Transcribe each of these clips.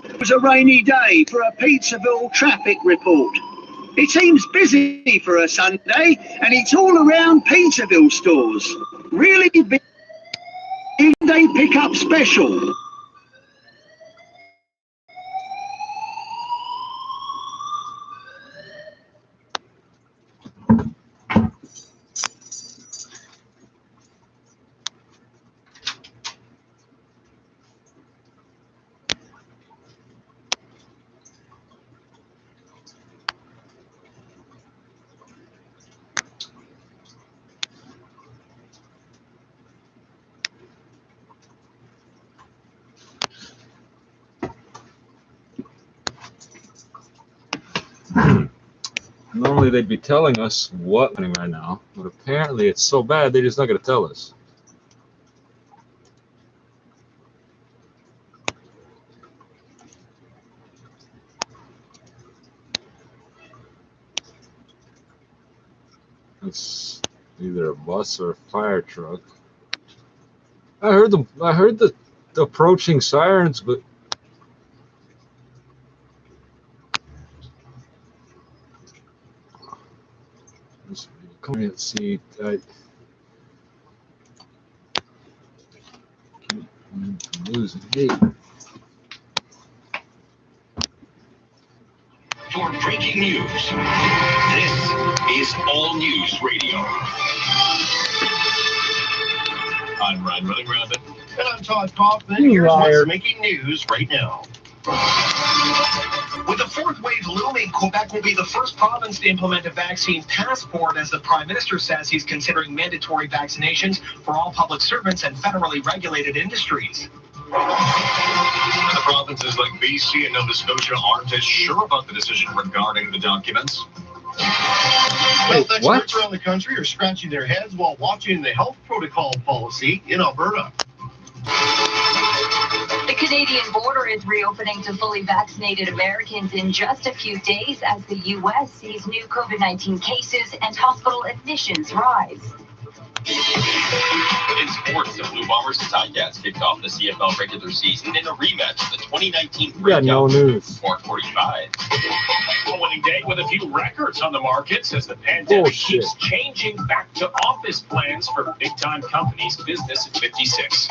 It was a rainy day for a Pizzaville traffic report. It seems busy for a Sunday, and it's all around Pizzaville stores. Really big day pickup special. Normally they'd be telling us what's happening right now, but apparently it's so bad they're just not going to tell us. It's either a bus or a fire truck. I heard the approaching sirens, but come here and see. I'm losing hate. For breaking news, this is All News Radio. I'm Ryan Running Rabbit. And I'm Todd Kaufman. Here's what's making news right now. With the fourth wave looming, Quebec will be the first province to implement a vaccine passport, as the Prime Minister says he's considering mandatory vaccinations for all public servants and federally regulated industries. And the provinces like BC and Nova Scotia aren't as sure about the decision regarding the documents. Health experts around the country are scratching their heads while watching the health protocol policy in Alberta. The Canadian border is reopening to fully vaccinated Americans in just a few days as the U.S. sees new COVID-19 cases and hospital admissions rise. In sports, the Blue Bombers and Ticats kicked off the CFL regular season in a rematch of the 2019 no news. 445. A winning day with a few records on the markets as the pandemic keeps changing back to office plans for big-time companies. Business at 56.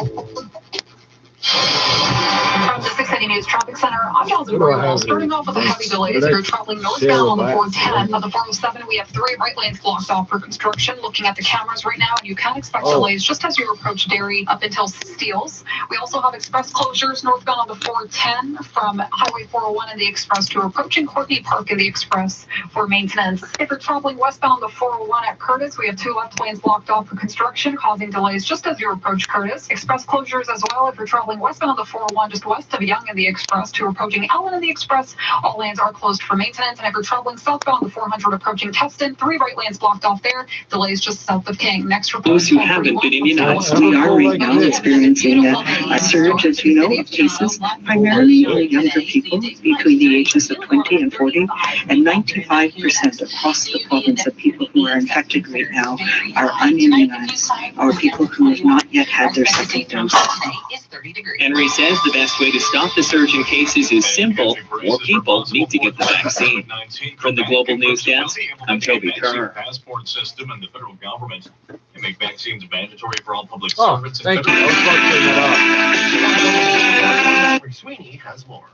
From the 680 News Traffic Center, I'm Jasmine Greenwell. Starting off with the heavy delays, if you're traveling northbound on the 410. On the 407, we have 3 right lanes blocked off for construction. Looking at the cameras right now, you can expect delays just as you approach Derry up until Steeles. We also have express closures northbound on the 410 from Highway 401 and the express to approaching Courtney Park in the express for maintenance. If you're traveling westbound on the 401 at Curtis, we have 2 left lanes blocked off for construction, causing delays just as you approach Curtis. Express closures as well if you're traveling westbound on the 401 just west of Yonge in the express to approaching Allen in the express. All lanes are closed for maintenance, and if you're traveling southbound the 400 approaching Teston, 3 right lanes blocked off there. Delays just south of King. Next report. Those who haven't been immunized, we are right now experiencing a surge, as you know, of cases, primarily in younger people between the ages of 20 and 40, and 95% across the province of people who are infected right now are unimmunized, or people who have not yet had their second dose. Henry says the best way to stop the surge in cases is simple. More people need to get the vaccine. From the Global News Desk, I'm Toby Kerr. Passport system and the federal government can make vaccines mandatory for all public servants. Thank you. Sweeney has more.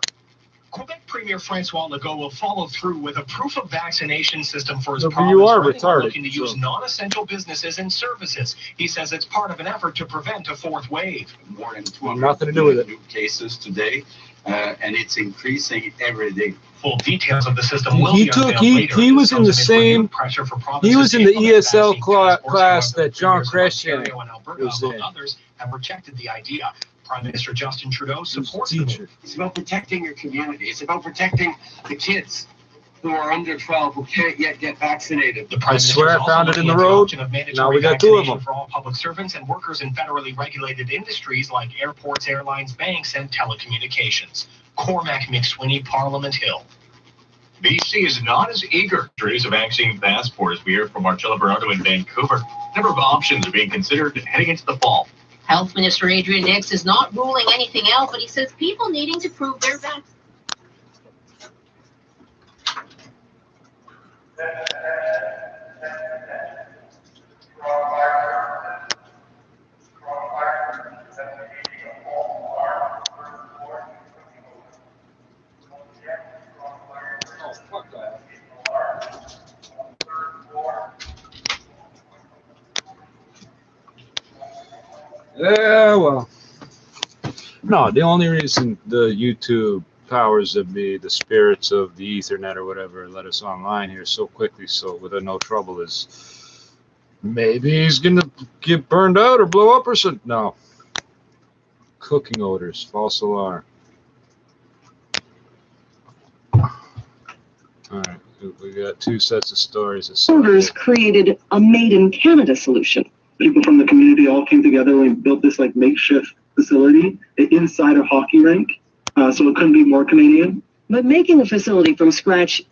Quebec Premier Francois Legault will follow through with a proof of vaccination system for his province. You are retarded. Looking to use non-essential businesses and services. He says it's part of an effort to prevent a fourth wave. More than 200 new cases today, and it's increasing every day. Full details of the system will be unveiled later. He was in the same. He was in the ESL class that John Christian was in. Others have rejected the idea. Prime Minister Justin Trudeau supports the move. It's about protecting your community. It's about protecting the kids who are under 12 who can't yet get vaccinated. I swear I found it in the road. Now we got 2 of them. For all public servants and workers in federally regulated industries like airports, airlines, banks, and telecommunications. Cormac McSweeney, Parliament Hill. BC is not as eager to introduce a vaccine passport as we heard from Marcella Bernardo in Vancouver. A number of options are being considered heading into the fall. Health Minister Adrian Nix is not ruling anything out, but he says people needing to prove their vaccine. Yeah, well, no, the only reason the YouTube powers that be, the spirits of the Ethernet or whatever, let us online here so quickly, so without no trouble, is maybe he's gonna get burned out or blow up or something. No. Cooking odors, false alarm. All right, we got two sets of stories. Voters created a Made in Canada solution. People from the community all came together and built this like makeshift facility inside a hockey rink, so it couldn't be more Canadian. But making a facility from scratch,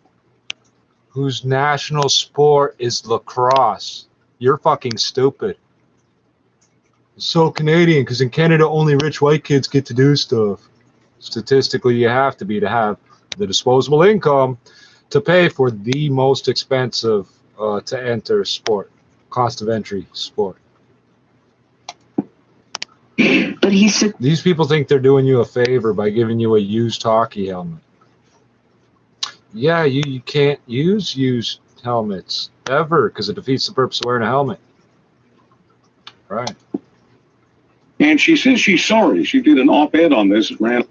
whose national sport is lacrosse. You're fucking stupid. It's so Canadian because in Canada only rich white kids get to do stuff. Statistically, you have to have the disposable income to pay for the most expensive to enter sport. Cost of entry sport. but he said These people think they're doing you a favor by giving you a used hockey helmet. Yeah, you can't use used helmets ever because it defeats the purpose of wearing a helmet. Right. And she says she's sorry. She did an op-ed on this and ran.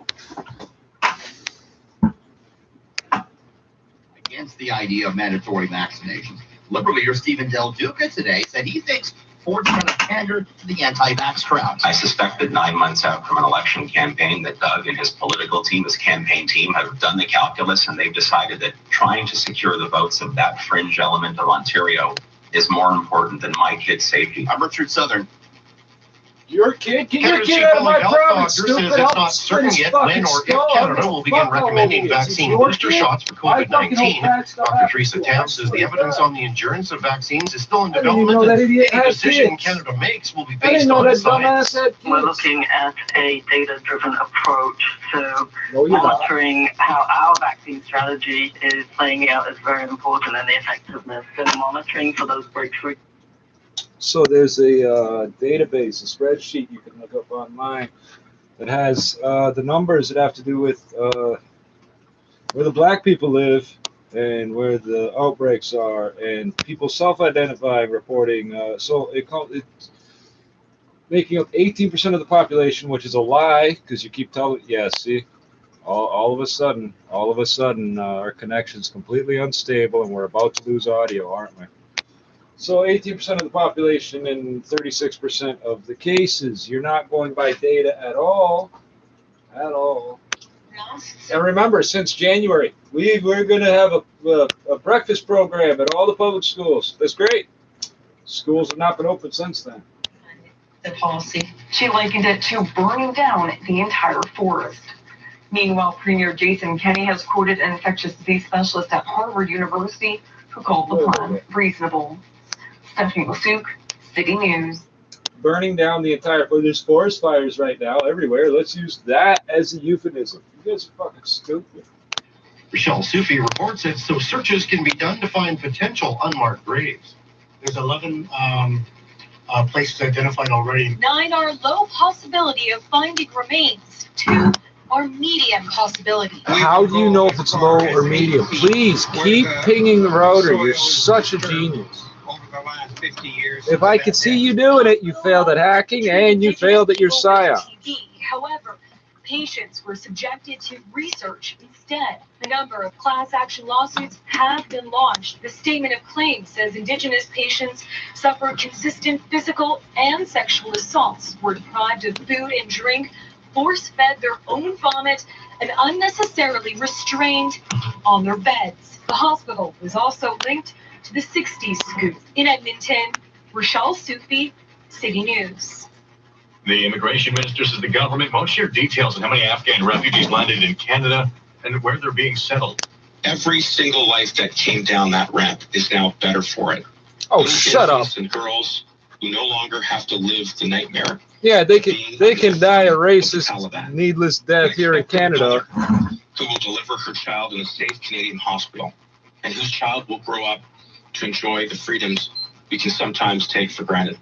Against the idea of mandatory vaccinations. Liberal leader Stephen Del Duca today said he thinks Ford's going to pander to the anti-vax crowd. I suspect that 9 months out from an election campaign that Doug and his political team, his campaign team, have done the calculus and they've decided that trying to secure the votes of that fringe element of Ontario is more important than my kid's safety. I'm Richard Southern. Your kid? Get your kid out of my province, stupid. It's not certain yet when or if Canada will begin recommending vaccine booster shots for COVID-19. Dr. Teresa Tam says the evidence on the endurance of vaccines is still in development, and any decision Canada makes will be based on the science. We're looking at a data-driven approach to monitoring how our vaccine strategy is playing out is very important, and the effectiveness and monitoring for those breakthroughs. So there's a database, a spreadsheet you can look up online that has the numbers that have to do with where the black people live and where the outbreaks are, and people self-identifying, reporting. So it's making up 18% of the population, which is a lie because you keep telling. Yeah, see, all of a sudden, our connection's completely unstable, and we're about to lose audio, aren't we? So 18% of the population and 36% of the cases. You're not going by data at all. At all. And remember, since January, we're going to have a breakfast program at all the public schools. That's great. Schools have not been open since then. The policy. She likened it to burning down the entire forest. Meanwhile, Premier Jason Kenney has quoted an infectious disease specialist at Harvard University who called the plan reasonable. Stephanie Lasuk, City News. Burning down the entire, there's forest fires right now everywhere. Let's use that as a euphemism. You guys are fucking stupid. Rochelle Sufi reports that so searches can be done to find potential unmarked graves. There's 11 places identified already. 9 are low possibility of finding remains. 2 are medium possibility. How do you know if it's low or medium? Please keep pinging the router. You're such a genius. If I could see you doing it, you failed at hacking and you failed at your PSYOP. However, patients were subjected to research instead. A number of class action lawsuits have been launched. The statement of claim says Indigenous patients suffered consistent physical and sexual assaults, were deprived of food and drink, force-fed their own vomit, and unnecessarily restrained on their beds. The hospital was also linked to the 60s scoop. In Edmonton, Rochelle Sufi, City News. The immigration minister says the government won't share details on how many Afghan refugees landed in Canada and where they're being settled. Every single life that came down that ramp is now better for it. Oh, shut up. And girls who no longer have to live the nightmare. Yeah, they can die a racist, needless death here in Canada. Who will deliver her child in a safe Canadian hospital, and whose child will grow up to enjoy the freedoms we can sometimes take for granted.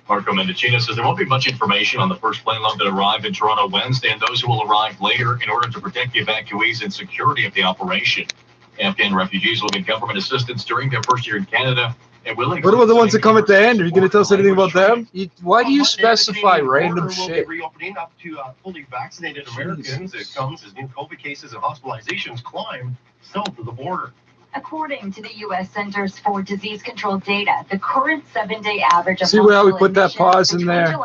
Marco Mendocino says there won't be much information on the first plane load that arrived in Toronto Wednesday and those who will arrive later in order to protect the evacuees and security of the operation. Afghan refugees will get government assistance during their first year in Canada. And will what about the ones that come at the end? Are you going to tell us anything about them? Why do you specify random shit? Reopening up to fully vaccinated Americans. It comes as new COVID cases and hospitalizations climb south of the border. According to the U.S. Centers for Disease Control data, the current 7-day average of see how we put that pause in there?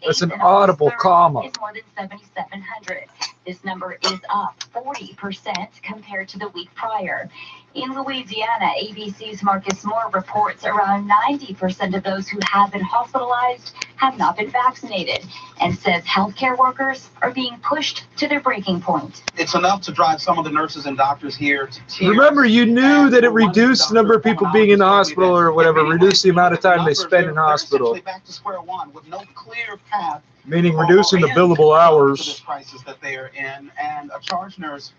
That's an audible comma. Is more than 7,700. This number is up 40% compared to the week prior. In Louisiana, ABC's Marcus Moore reports around 90% of those who have been hospitalized have not been vaccinated, and says healthcare workers are being pushed to their breaking point. It's enough to drive some of the nurses and doctors here to tears. Remember, you knew that it reduced the number of people being in the hospital or whatever, reduced the amount of time they spend in hospital. Back to square one with no clear path. Meaning reducing the billable hours. This crisis that they are in, and a charge nurse,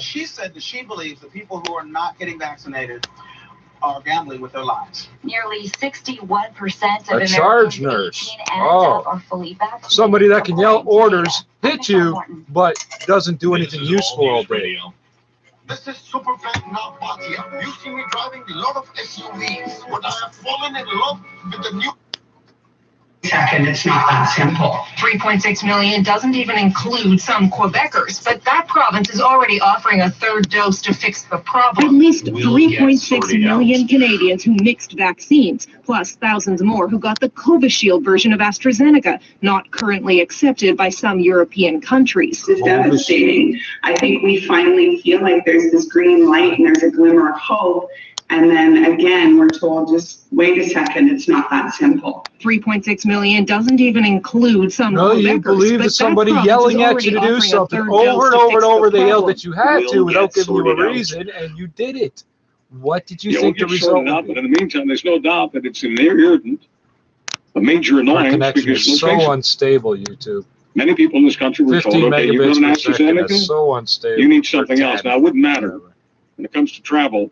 she said that she believes that people who are not getting vaccinated are gambling with their lives. Nearly 61% of a charge nurse. Oh, are fully vaccinated. Somebody that can yell orders, hit you, but doesn't do anything useful all day. This is Superfan, not Batia. You see me driving a lot of SUVs, but I have fallen in love with the new. Second, it's not that simple. 3.6 million doesn't even include some Quebecers, but that province is already offering a third dose to fix the problem. At least 3.6 million Canadians who mixed vaccines, plus thousands more who got the Covishield version of AstraZeneca, not currently accepted by some European countries. It's devastating. I think we finally feel like there's this green light and there's a glimmer of hope. And then again, we're told, just wait a second, it's not that simple. 3.6 million doesn't even include some. No, you believe that somebody yelling at you to do something over and over and over. They yelled that you had to without giving you a reason, and you did it. What did you think the result would be? But in the meantime, there's no doubt that it's an irritant, a major annoyance. Connection is so unstable, YouTube. Many people in this country were told, okay, you got an AstraZeneca, so unstable. You need something else. Now, it wouldn't matter when it comes to travel.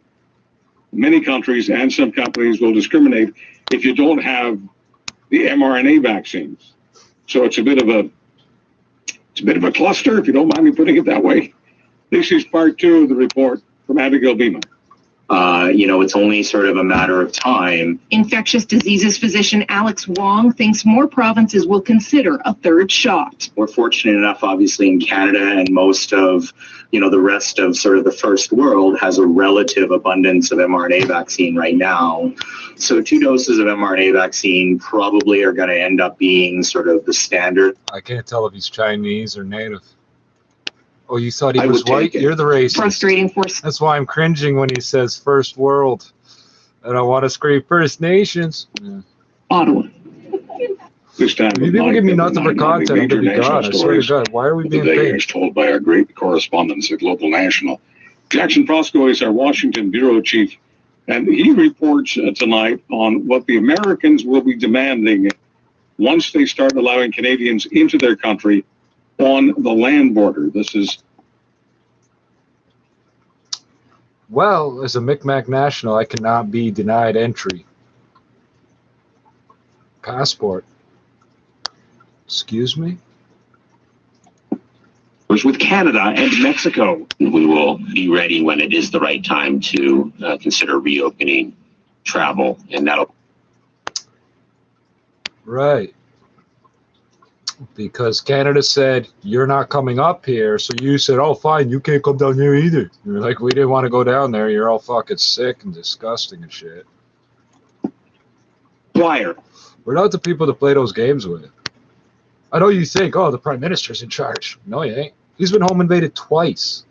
Many countries and some companies will discriminate if you don't have the mRNA vaccines. So it's a bit of a cluster, if you don't mind me putting it that way. This is part 2 of the report from Abigail Beeman. It's only sort of a matter of time. Infectious diseases physician Alex Wong thinks more provinces will consider a third shot. We're fortunate enough, obviously, in Canada, and most of, the rest of sort of the first world has a relative abundance of mRNA vaccine right now. So 2 doses of mRNA vaccine probably are going to end up being sort of the standard. I can't tell if he's Chinese or native. Oh, you thought he was white? You're the racist. Frustrating for. That's why I'm cringing when he says first world. And I want to scream First Nations. Yeah. Ottawa. This time, if you people give me nothing but content, I'm going to be gone. I swear to God. Why are we being paid? As told by our great correspondents at Global National. Jackson Fosco is our Washington bureau chief, and he reports tonight on what the Americans will be demanding once they start allowing Canadians into their country on the land border. This is. Well, as a Micmac national, I cannot be denied entry. Passport. Excuse me? With Canada and Mexico, we will be ready when it is the right time to consider reopening travel, and that'll. Right. Because Canada said, you're not coming up here, so you said, oh, fine, you can't come down here either. You're like, we didn't want to go down there. You're all fucking sick and disgusting and shit. Wire. We're not the people to play those games with. I know you think, oh, the Prime Minister's in charge. No, he ain't. He's been home invaded twice.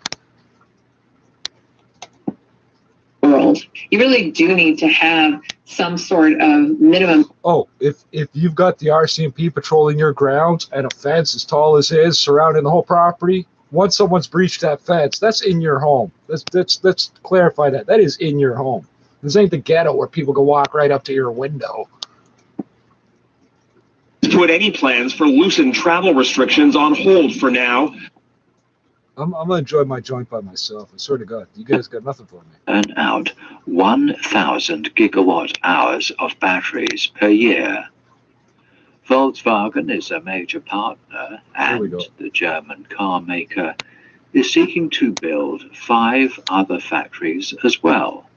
World. You really do need to have some sort of minimum. Oh, if you've got the RCMP patrolling your grounds and a fence as tall as his surrounding the whole property, once someone's breached that fence, that's in your home. Let's clarify that. That is in your home. This ain't the ghetto where people can walk right up to your window. put any plans for loosened travel restrictions on hold for now. I'm gonna enjoy my joint by myself. I swear to God, you guys got nothing for me. Earn out 1,000 gigawatt hours of batteries per year. Volkswagen is a major partner, and the German car maker is seeking to build 5 other factories as well.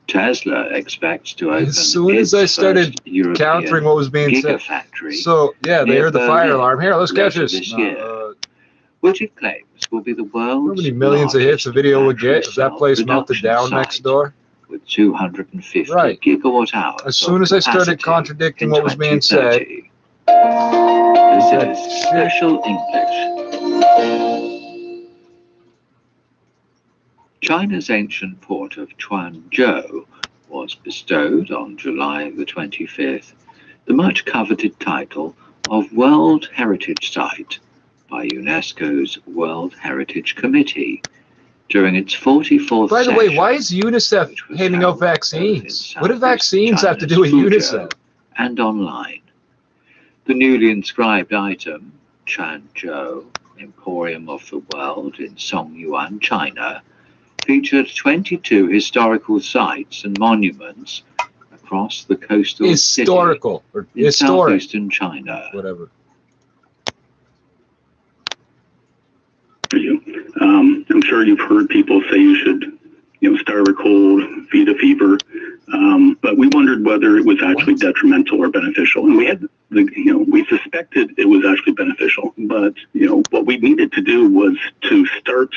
Tesla expects to open as soon as I started countering what was being said. So yeah, they heard the fire alarm. Here, let's catch this. Which it claims will be the world's how many millions of hits a video would get if that place melted down next door? With 250 gigawatt hours. As soon as I started contradicting what was being said. This is Special English. China's ancient port of Quanzhou was bestowed on July the 25th the much coveted title of World Heritage Site by UNESCO's World Heritage Committee during its 44th By the way, why is UNICEF handing out vaccines? What do vaccines have to do with UNICEF? And online. The newly inscribed item, Quanzhou, Emporium of the World in Songyuan, China, featured 22 historical sites and monuments across the coastal city in southeastern China. Whatever. I'm sure you've heard people say you should, starve a cold, feed a fever, but we wondered whether it was actually detrimental or beneficial, and we had we suspected it was actually beneficial, but what we needed to do was to start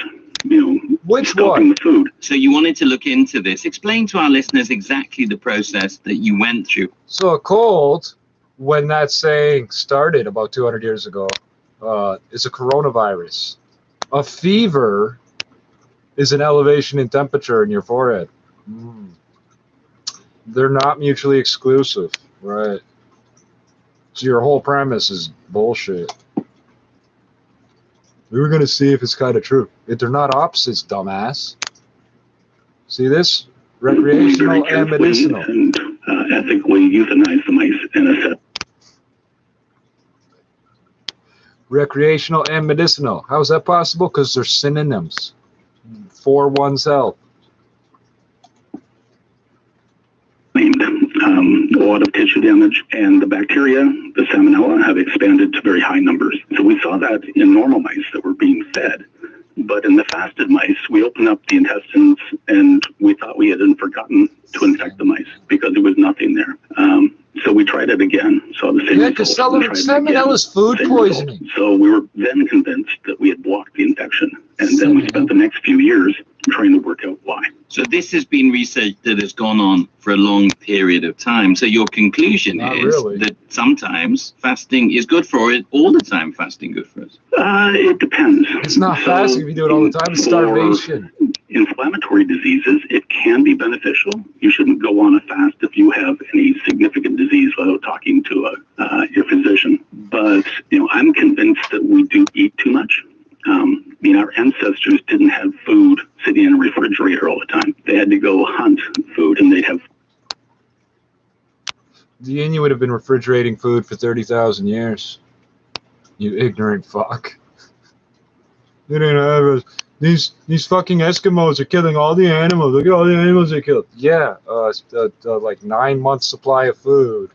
stopping the food. So you wanted to look into this. Explain to our listeners exactly the process that you went through. So a cold, when that saying started about 200 years ago, is a coronavirus. A fever is an elevation in temperature in your forehead. They're not mutually exclusive, right? So your whole premise is bullshit. We were going to see if it's kind of true. If they're not opposites, dumbass. See this? Recreational and medicinal. And ethically euthanize the mice in a set. Recreational and medicinal. How is that possible? Because they're synonyms for one's health. A lot of tissue damage, and the bacteria, the salmonella, have expanded to very high numbers. So we saw that in normal mice that were being fed. But in the fasted mice, we opened up the intestines, and we thought we had forgotten to infect the mice because there was nothing there. So we tried it again, saw the same result. Because salmonella is food poisoning. So we were then convinced that we had blocked the infection, and then we spent the next few years trying to work out why. So this has been research that has gone on for a long period of time. So your conclusion is that sometimes fasting is good for it, all the time fasting good for us? It depends. It's not fasting if you do it all the time, it's starvation. Inflammatory diseases, it can be beneficial. You shouldn't go on a fast if you have any significant disease without talking to your physician. But, I'm convinced that we do eat too much. Our ancestors didn't have food sitting in a refrigerator all the time. They had to go hunt food, and they'd have... The Inuit would have been refrigerating food for 30,000 years. You ignorant fuck. They didn't have these fucking Eskimos are killing all the animals. Look at all the animals they killed. Yeah, like 9 months supply of food.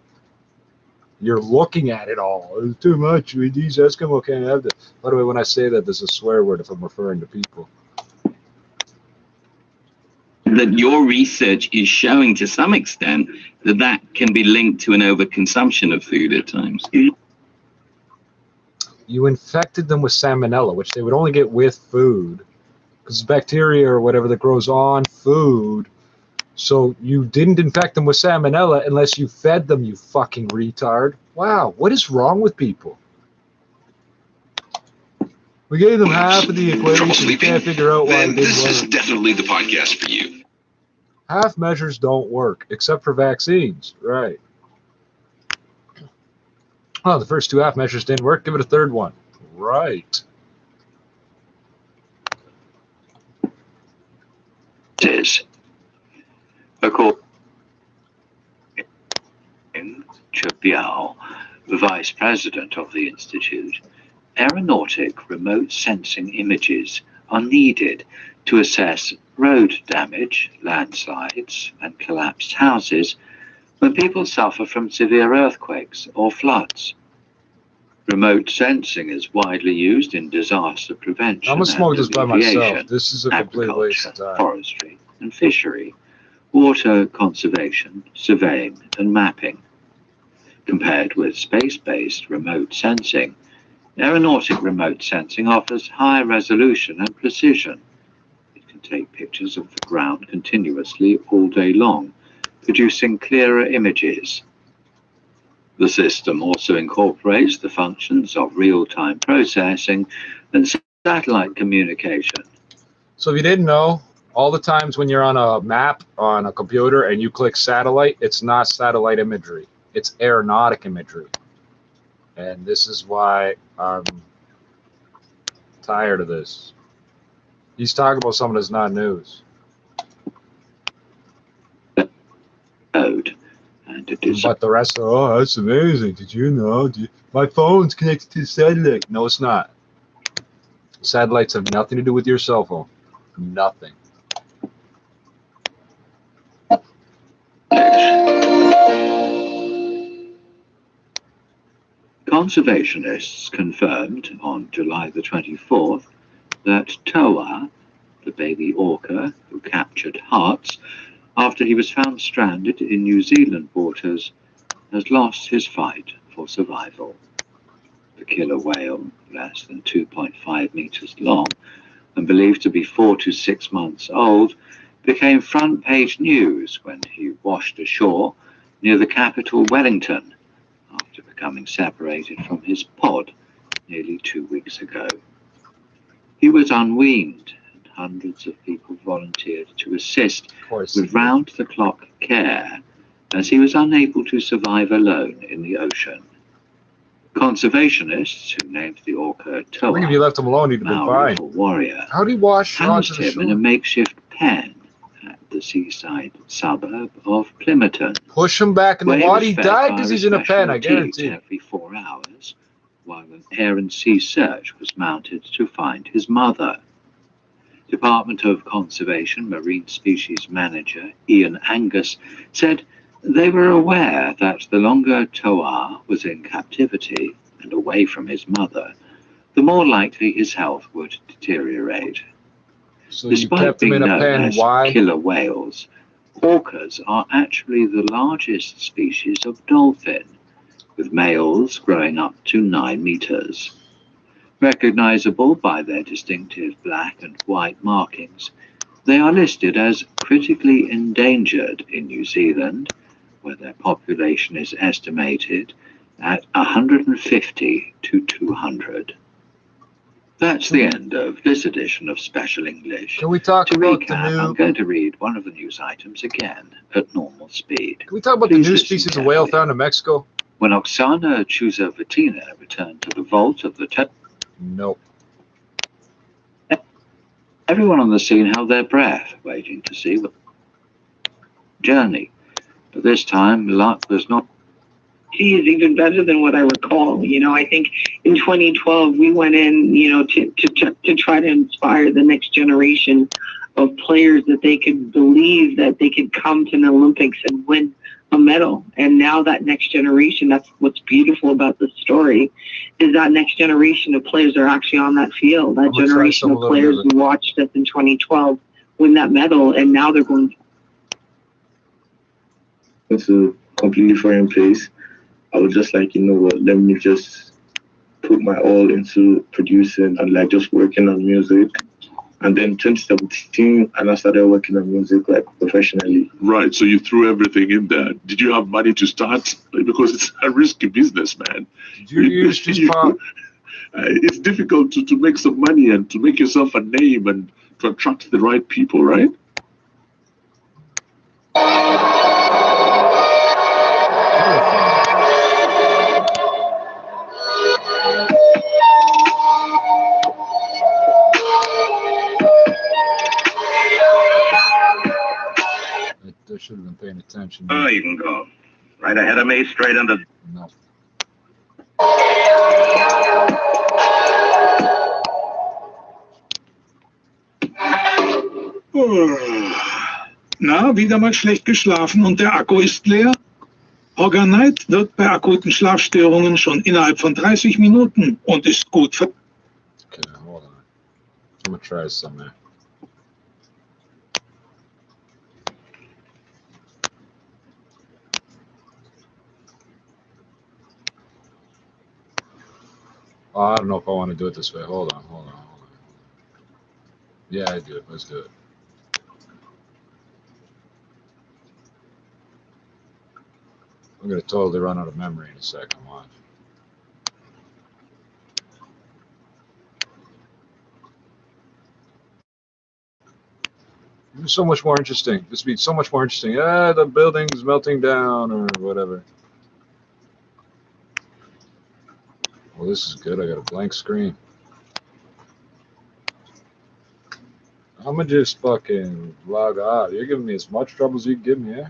You're looking at it all. It's too much. These Eskimo can't have this. By the way, when I say that, there's a swear word if I'm referring to people. That your research is showing to some extent that can be linked to an overconsumption of food at times. You infected them with salmonella, which they would only get with food, because bacteria or whatever that grows on food. So you didn't infect them with salmonella unless you fed them, you fucking retard. Wow, what is wrong with people? We gave them half of the equation. We can't figure out why it didn't work. This is definitely the podcast for you. Half measures don't work, except for vaccines. Right. Oh, the first 2 half measures didn't work. Give it a third one. Right. Is according to Biao, vice president of the institute, aeronautic remote sensing images are needed to assess road damage, landslides, and collapsed houses when people suffer from severe earthquakes or floods. Remote sensing is widely used in disaster prevention. I'm gonna smoke this by myself. This is a complete waste of time. Forestry and fishery, water conservation, surveying, and mapping. Compared with space-based remote sensing, aeronautic remote sensing offers high resolution and precision. It can take pictures of the ground continuously all day long, producing clearer images. The system also incorporates the functions of real-time processing and satellite communication. So if you didn't know, all the times when you're on a map on a computer and you click satellite, it's not satellite imagery. It's aeronautic imagery. And this is why I'm tired of this. He's talking about something that's not news. But the rest of, oh, that's amazing. Did you know? My phone's connected to the satellite. No, it's not. Satellites have nothing to do with your cell phone. Nothing. Conservationists confirmed on July the 24th that Toa, the baby orca who captured Hearts after he was found stranded in New Zealand waters, has lost his fight for survival. The killer whale, less than 2.5 meters long and believed to be 4 to 6 months old, became front-page news when he washed ashore near the capital Wellington after becoming separated from his pod nearly 2 weeks ago. He was unweaned, and hundreds of people volunteered to assist with round-the-clock care as he was unable to survive alone in the ocean. Conservationists who named the orca Toa, I think if you left him alone, he'd have been fine. Warrior, how do you wash housed him in a makeshift pen at the seaside suburb of Plympton. Push him back in the water. He died because he's in a pen, I guarantee. Every 4 hours, while an air and sea search was mounted to find his mother. Department of Conservation Marine Species Manager Ian Angus said they were aware that the longer Toa was in captivity and away from his mother, the more likely his health would deteriorate. So despite being known as killer whales, orcas are actually the largest species of dolphin, with males growing up to 9 meters. Recognizable by their distinctive black and white markings, they are listed as critically endangered in New Zealand, where their population is estimated at 150 to 200. That's the end of this edition of Special English. Can we talk about the new... I'm going to read one of the news items again at normal speed. Can we talk about the new species of whale found in Mexico? When Oksana Chusovitina returned to the vault of the... Nope. Everyone on the scene held their breath, waiting to see what journey. But this time, luck was not. He is even better than what I recall. You know, I think in 2012 we went in, you know, to try to inspire the next generation of players that they could believe that they could come to an Olympics and win a medal. And now that next generation, that's what's beautiful about this story, is that next generation of players are actually on that field. That generation of players who watched us in 2012 win that medal, and now they're going. It's a completely foreign place. I was just like, you know what, let me just put my all into producing and like just working on music. And then 2017, and I started working on music like professionally. Right, so you threw everything in there. Did you have money to start? Because it's a risky business, man. Did you use this part? It's difficult to make some money and to make yourself a name and to attract the right people, right? Should have been paying attention. Oh, you can go. Right ahead of me, straight under. No. Na, wieder mal schlecht geschlafen und der Akku ist leer? Organite wirkt bei akuten Schlafstörungen schon innerhalb von 30 Minuten und ist gut ver... Okay, hold on. I'm gonna try something. Oh, I don't know if I want to do it this way. Hold on. Yeah, I do it. Let's do it. I'm gonna totally run out of memory in a second. Watch. It's so much more interesting. This would be so much more interesting. The building's melting down or whatever. Well, this is good. I got a blank screen. I'm gonna just fucking log out. You're giving me as much trouble as you can give me, yeah?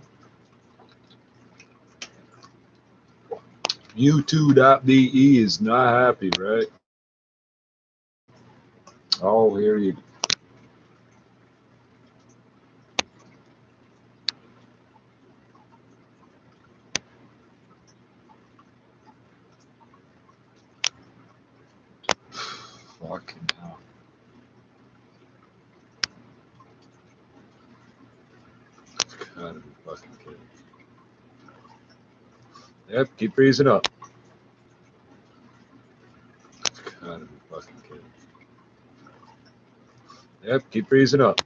U2.de is not happy, right? Oh, here you go. Fucking hell. Gotta be fucking kidding. Yep, keep freezing up. Gotta be fucking kidding. Yep, keep freezing up.